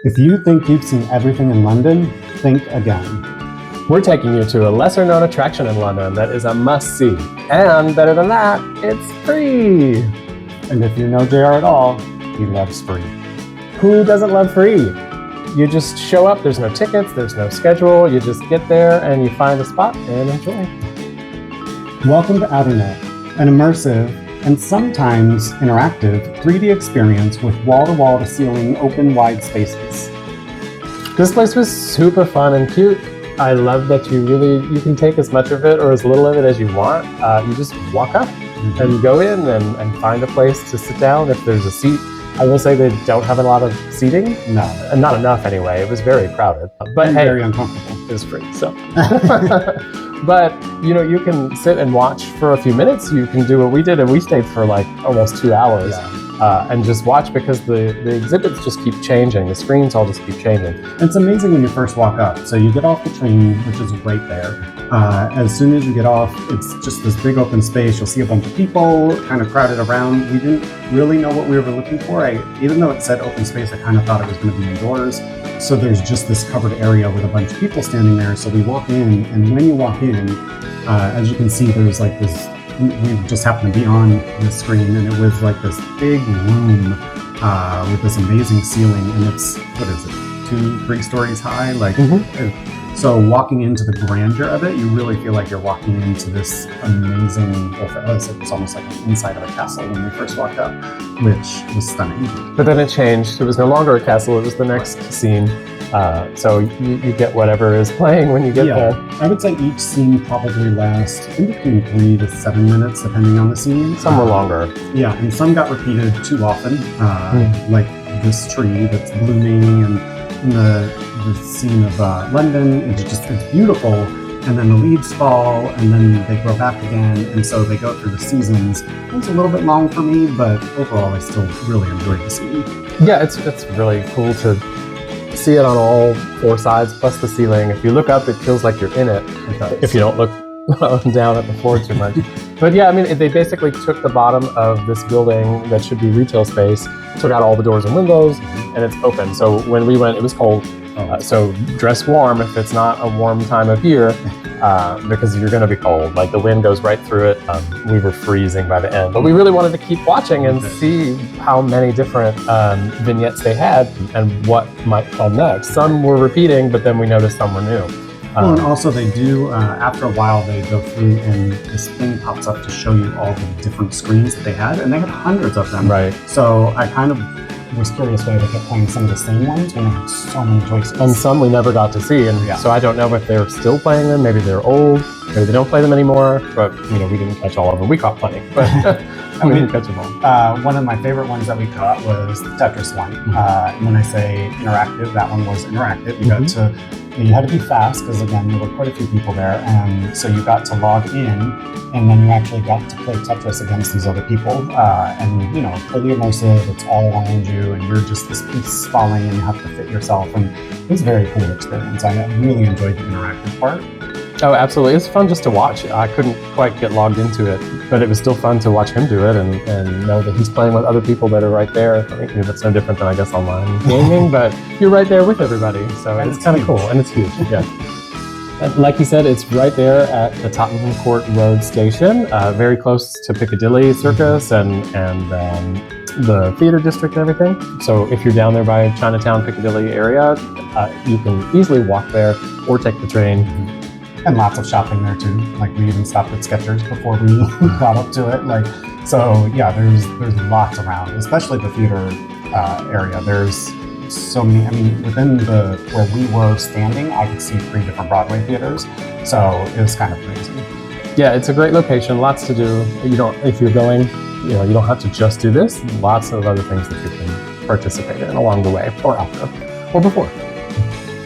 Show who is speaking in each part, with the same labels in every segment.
Speaker 1: If you think you've seen everything in London, think again.
Speaker 2: We're taking you to a lesser-known attraction in London that is a must-see. And better than that, it's free.
Speaker 1: And if you know JR at all, he loves free.
Speaker 2: Who doesn't love free? You just show up, there's no tickets, there's no schedule, you just get there and you find a spot and enjoy.
Speaker 1: Welcome to Outernet, an immersive and sometimes interactive 3D experience with wall-to-wall to ceiling open wide spaces.
Speaker 2: This place was super fun and cute. I love that you can take as much of it or as little of it as you want. You just walk up and go in and find a place to sit down if there's a seat. I will say they don't have a lot of seating.
Speaker 1: No.
Speaker 2: And not enough anyway. It was very crowded. But
Speaker 1: and
Speaker 2: hey,
Speaker 1: very uncomfortable.
Speaker 2: It was free, so. But you can sit and watch for a few minutes. You can do what we did, and we stayed for like almost 2 hours. And just watch because the exhibits just keep changing. The screens all just keep changing.
Speaker 1: It's amazing when you first walk up. So you get off the train, which is right there. As soon as you get off, it's just this big open space. You'll see a bunch of people kind of crowded around. We didn't really know what we were looking for. Even though it said open space, I kind of thought it was going to be indoors. So there's just this covered area with a bunch of people standing there. So we walk in, and when you walk in, as you can see, there's like this. We just happened to be on the screen, and it was like this big room with this amazing ceiling, and it's, what is it, 2-3 stories high? So walking into the grandeur of it, you really feel like you're walking into this amazing, well, for us, it was almost like the inside of a castle when we first walked up, which was stunning.
Speaker 2: But then it changed. It was no longer a castle, it was the next scene. So you get whatever is playing when you get there.
Speaker 1: I would say each scene probably lasts in between 3 to 7 minutes, depending on the scene.
Speaker 2: Some were longer.
Speaker 1: Yeah, and some got repeated too often, like this tree that's blooming, and in the scene of London, it's beautiful, and then the leaves fall, and then they grow back again, and so they go through the seasons. It was a little bit long for me, but overall I still really enjoyed the scene.
Speaker 2: Yeah, it's really cool to see it on all 4 sides, plus the ceiling. If you look up, it feels like you're in it. If you don't look down at the floor too much. But yeah, I mean, they basically took the bottom of this building that should be retail space, took out all the doors and windows, and it's open. So when we went, it was cold. So dress warm if it's not a warm time of year, because you're going to be cold. Like the wind goes right through it. We were freezing by the end, but we really wanted to keep watching and see how many different vignettes they had and what might come next. Some were repeating, but then we noticed some were new.
Speaker 1: Well, and also they do, after a while, they go through and this thing pops up to show you all the different screens that they had, and they had hundreds of them.
Speaker 2: Right.
Speaker 1: So I kind of was curious why they kept playing some of the same ones when they had so many choices.
Speaker 2: And some we never got to see, and so I don't know if they're still playing them. Maybe they're old, maybe they don't play them anymore, but we didn't catch all of them. We caught plenty, but we didn't catch them all.
Speaker 1: One of my favorite ones that we caught was the Tetris one. When I say interactive, that one was interactive. You had to be fast because, again, there were quite a few people there, and so you got to log in, and then you actually got to play Tetris against these other people, and fully immersive. It's all around you, and you're just this piece falling, and you have to fit yourself, and it was a very cool experience. I really enjoyed the interactive part.
Speaker 2: Oh, absolutely. It's fun just to watch. I couldn't quite get logged into it, but it was still fun to watch him do it and know that he's playing with other people that are right there. I think that's no different than, I guess, online gaming, but you're right there with everybody. So it's kind of cool, and it's huge. Yeah. And like you said, it's right there at the Tottenham Court Road station, very close to Piccadilly Circus and the theater district and everything. So if you're down there by Chinatown, Piccadilly area, you can easily walk there or take the train.
Speaker 1: And lots of shopping there too. Like we even stopped at Skechers before we got up to it. So yeah, there's lots around, especially the theater area. There's so many. I mean, within where we were standing, I could see 3 different Broadway theaters. So it was kind of crazy.
Speaker 2: Yeah, it's a great location. Lots to do. If you're going, you don't have to just do this. Lots of other things that you can participate in along the way, or after, or before.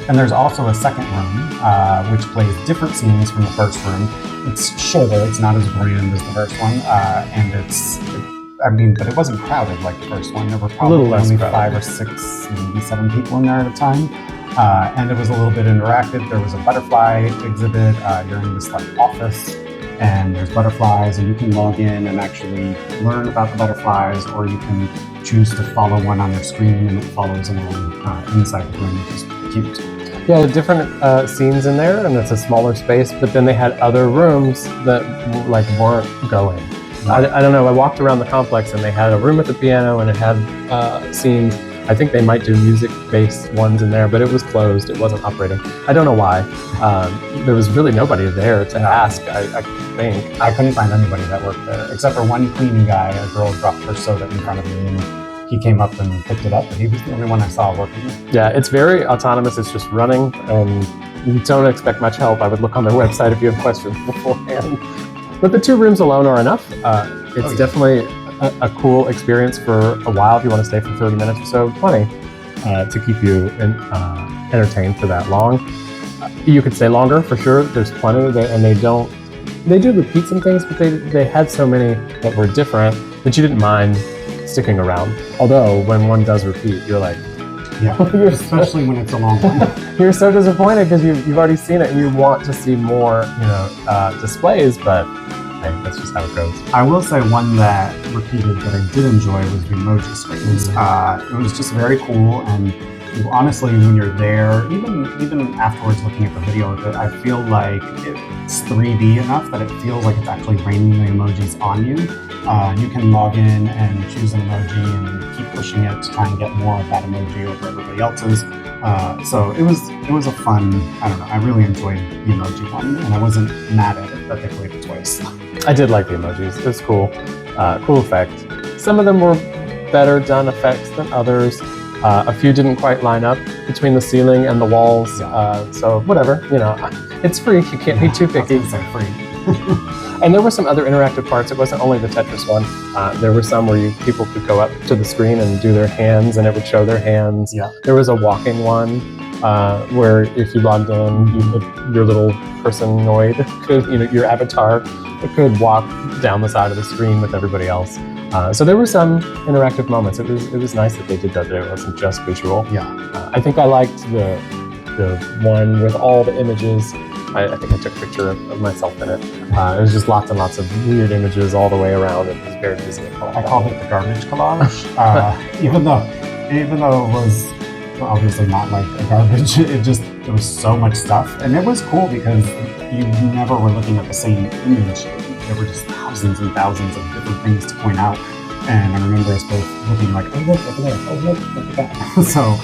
Speaker 1: And there's also a second room, which plays different scenes from the first room. It's shorter, it's not as grand as the first one, but it wasn't crowded like the first one. There were probably only 5 or 6, maybe 7 people in there at a time. And it was a little bit interactive. There was a butterfly exhibit. You're in this office, and there's butterflies, and you can log in and actually learn about the butterflies, or you can choose to follow one on their screen, and it follows along inside the room, which is cute.
Speaker 2: Yeah, different scenes in there, and it's a smaller space, but then they had other rooms that like weren't going. I don't know, I walked around the complex and they had a room with a piano and it had scenes. I think they might do music-based ones in there, but it was closed, it wasn't operating. I don't know why. There was really nobody there to ask, I think.
Speaker 1: I couldn't find anybody that worked there, except for one cleaning guy. A girl dropped her soda in front of me and he came up and picked it up, but he was the only one I saw working.
Speaker 2: Yeah, it's very autonomous, it's just running, and you don't expect much help. I would look on their website if you have questions beforehand. But the 2 rooms alone are enough. It's definitely a cool experience for a while if you want to stay for 30 minutes or so. Plenty to keep you entertained for that long. You could stay longer for sure. There's plenty, and they do repeat some things, but they had so many that were different that you didn't mind sticking around. Although when one does repeat, you're like,
Speaker 1: yeah, especially when it's a long one.
Speaker 2: You're so disappointed because you've already seen it and you want to see more, displays, but hey, that's just how it goes.
Speaker 1: I will say one that repeated that I did enjoy was the emoji screens. It was just very cool, and honestly, when you're there, even afterwards looking at the video of it, I feel like it's 3D enough that it feels like it's actually raining the emojis on you. You can log in and choose an emoji and keep pushing it to try and get more of that emoji over everybody else's. So it was a fun, I don't know, I really enjoyed the emoji one, and I wasn't mad at it that they played it twice.
Speaker 2: I did like the emojis. It was cool. Cool effect. Some of them were better done effects than others. A few didn't quite line up between the ceiling and the walls. So whatever, it's free. You can't be too picky.
Speaker 1: Free.
Speaker 2: And there were some other interactive parts. It wasn't only the Tetris one. There were some where people could go up to the screen and do their hands, and it would show their hands.
Speaker 1: Yeah.
Speaker 2: There was a walking one where if you logged in, your little personoid could, your avatar could walk down the side of the screen with everybody else. So there were some interactive moments. It was nice that they did that. It wasn't just visual.
Speaker 1: Yeah.
Speaker 2: I think I liked the one with all the images. I think I took a picture of myself in it. It was just lots and lots of weird images all the way around. It was very busy.
Speaker 1: I called it the garbage collage, even though it was obviously not like a garbage. There was so much stuff, and it was cool because you never were looking at the same image. There were just thousands and thousands of different things to point out, and I remember us both looking like, oh look over there, oh look at that. So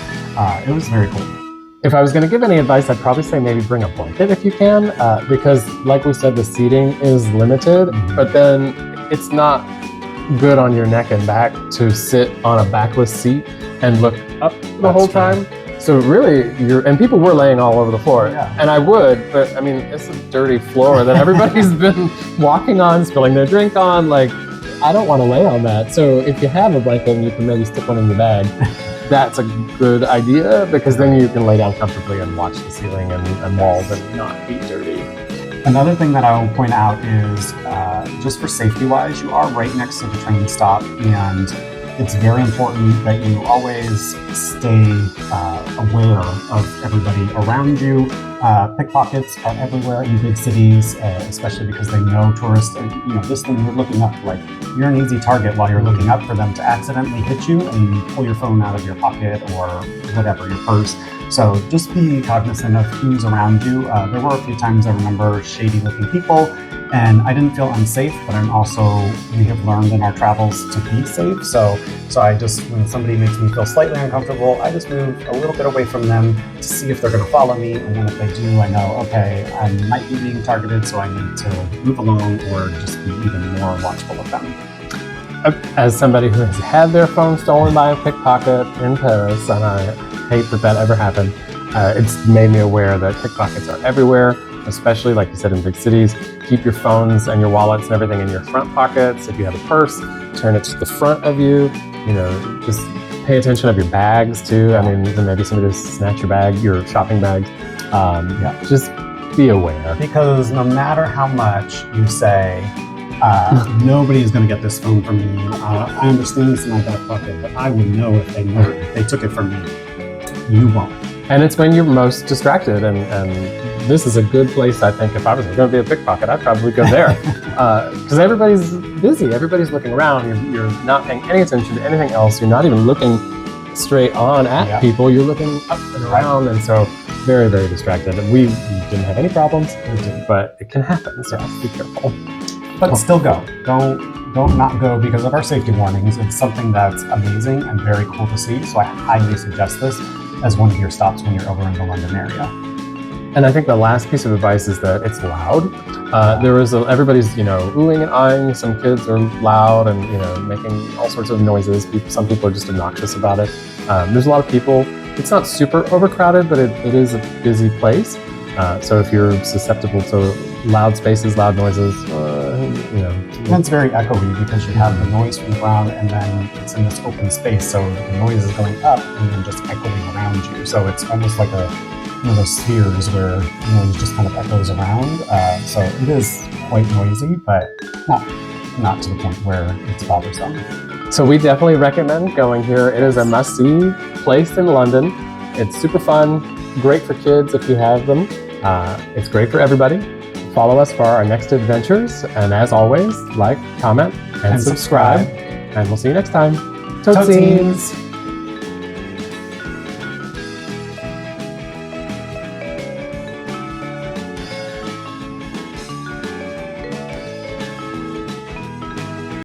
Speaker 1: it was very cool.
Speaker 2: If I was going to give any advice, I'd probably say maybe bring a blanket if you can, because like we said, the seating is limited, but then it's not good on your neck and back to sit on a backless seat and look up the whole time. So really, and people were laying all over the floor, and I would, but I mean, it's a dirty floor that everybody's been walking on, spilling their drink on. Like, I don't want to lay on that. So if you have a blanket and you can maybe stick one in your bag, that's a good idea, because then you can lay down comfortably and watch the ceiling and walls and not be dirty.
Speaker 1: Another thing that I will point out is just for safety-wise, you are right next to the train stop, and it's very important that you always stay aware of everybody around you. Pickpockets are everywhere in big cities, especially because they know tourists. This thing you're looking up, like, you're an easy target while you're looking up for them to accidentally hit you and pull your phone out of your pocket or whatever, your purse. So just be cognizant of who's around you. There were a few times I remember shady-looking people, and I didn't feel unsafe, but we have learned in our travels to be safe. So I just, when somebody makes me feel slightly uncomfortable, I just move a little bit away from them to see if they're going to follow me. And then if they do, I know, okay, I might be being targeted, so I need to move along or just be even more watchful of them.
Speaker 2: As somebody who has had their phone stolen by a pickpocket in Paris, and I hate that ever happened, it's made me aware that pickpockets are everywhere, especially, like you said, in big cities. Keep your phones and your wallets and everything in your front pockets. If you have a purse, turn it to the front of you. Just pay attention of your bags too. I mean, maybe somebody just snatch your bag, your shopping bag. Just be aware.
Speaker 1: Because no matter how much you say, nobody's going to get this phone from me. I understand it's in my back pocket, but I would know if they took it from me. You won't.
Speaker 2: And it's when you're most distracted, and this is a good place, I think. If I was going to be a pickpocket, I'd probably go there. Because everybody's busy, everybody's looking around, you're not paying any attention to anything else, you're not even looking straight on at people, you're looking up and around, and so very, very distracted. We didn't have any problems, but it can happen, so be careful.
Speaker 1: But still go. Don't not go because of our safety warnings. It's something that's amazing and very cool to see, so I highly suggest this as one of your stops when you're over in the London area.
Speaker 2: And I think the last piece of advice is that it's loud. Everybody's, oohing and eyeing. Some kids are loud and, making all sorts of noises. Some people are just obnoxious about it. There's a lot of people. It's not super overcrowded, but it is a busy place. So if you're susceptible to loud spaces, loud noises,
Speaker 1: And it's very echoey because you have the noise from the ground and then it's in this open space, so the noise is going up and then just echoing around you. So it's almost like one of those spheres where noise just kind of echoes around. So it is quite noisy, but not to the point where it's bothersome.
Speaker 2: So we definitely recommend going here. It is a must-see place in London. It's super fun, great for kids if you have them. It's great for everybody. Follow us for our next adventures. And as always, like, comment, and subscribe. And we'll see you next time.
Speaker 1: Totsies!